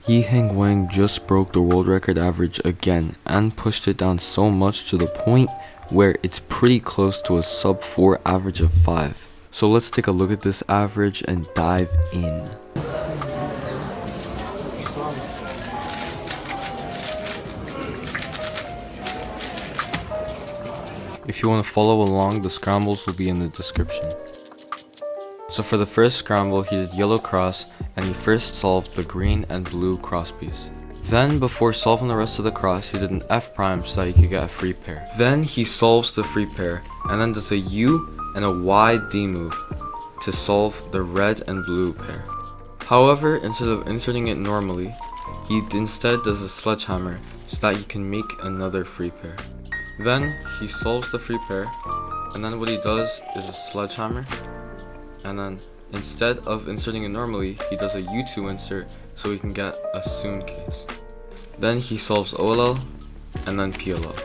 Yi Heng Wang just broke the world record average again and pushed it down so much to the point where it's pretty close to a sub 4 average of 5. So let's take a look at this average and dive in. If you want to follow along, the scrambles will be in the description. So for the first scramble, he did yellow cross, and he first solved the green and blue cross piece. Then, before solving the rest of the cross, he did an F prime so that he could get a free pair. Then he solves the free pair, and then does a U and a Y D move to solve the red and blue pair. However, instead of inserting it normally, he instead does a sledgehammer so that he can make another free pair. Then he solves the free pair, and then what he does is a sledgehammer, and then instead of inserting it normally, he does a U2 insert so he can get a soon case. Then he solves OLL and then PLL.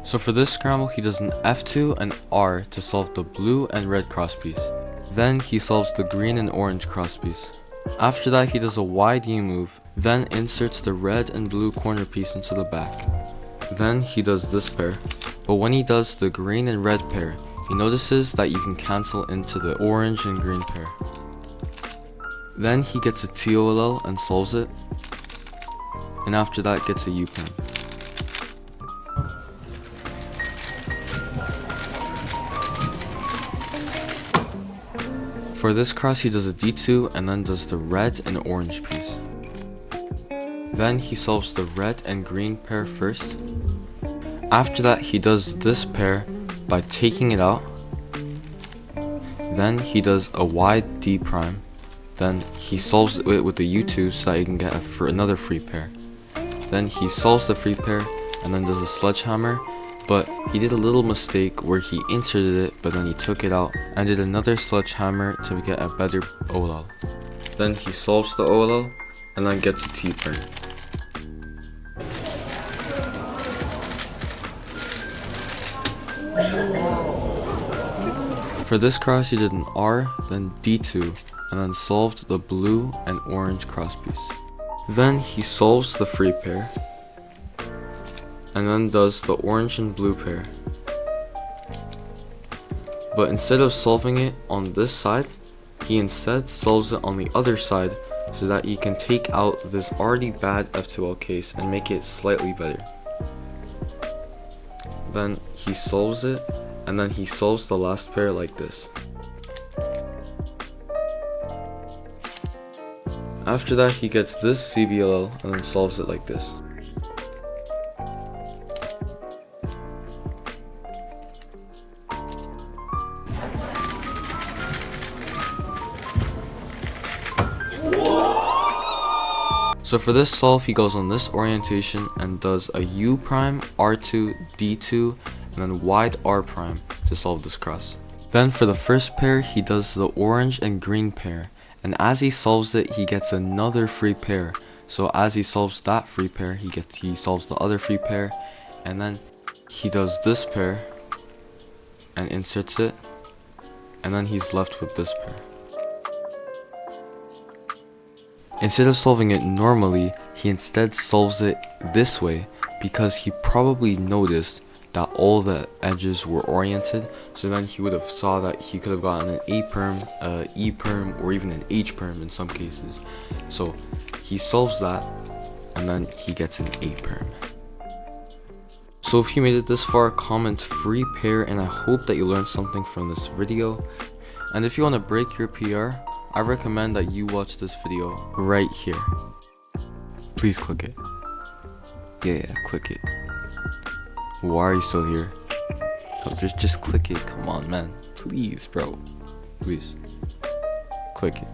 So for this scramble, he does an F2 and R to solve the blue and red cross piece. Then he solves the green and orange cross piece. After that, he does a YD move, then inserts the red and blue corner piece into the back. Then he does this pair, but when he does the green and red pair, he notices that you can cancel into the orange and green pair. Then he gets a TOLL and solves it, and after that gets a U prime. For this cross, he does a D2 and then does the red and orange piece. Then he solves the red and green pair first. After that, he does this pair by taking it out. Then he does a wide D prime. Then he solves it with the U2 so that he can get another free pair. Then he solves the free pair and then does a sledgehammer, but he did a little mistake where he inserted it but then he took it out and did another sledgehammer to get a better OLL. Then he solves the OLL and then gets a T pair. For this cross, he did an R, then D2, and then solved the blue and orange cross piece. Then he solves the free pair, and then does the orange and blue pair. But instead of solving it on this side, he instead solves it on the other side so that he can take out this already bad F2L case and make it slightly better. Then he solves it, and then he solves the last pair like this. After that, he gets this CBLL and then solves it like this. So for this solve, he goes on this orientation and does a U prime, R2, D2, and then wide R prime to solve this cross. Then for the first pair, he does the orange and green pair, and as he solves it, he gets another free pair. So as he solves that free pair, he solves the other free pair, and then he does this pair and inserts it, and then he's left with this pair. Instead of solving it normally, he instead solves it this way because he probably noticed that all the edges were oriented, so then he would have saw that he could have gotten an A perm, E perm, or even an H perm in some cases. So he solves that, and then he gets an A perm. So if you made it this far, comment free pair, and I hope that you learned something from this video. And if you want to break your PR, I recommend that you watch this video right here. Please click it. Yeah, click it. Why are you still here? Oh, just click it. Come on, man. Please, bro. Please. Click it.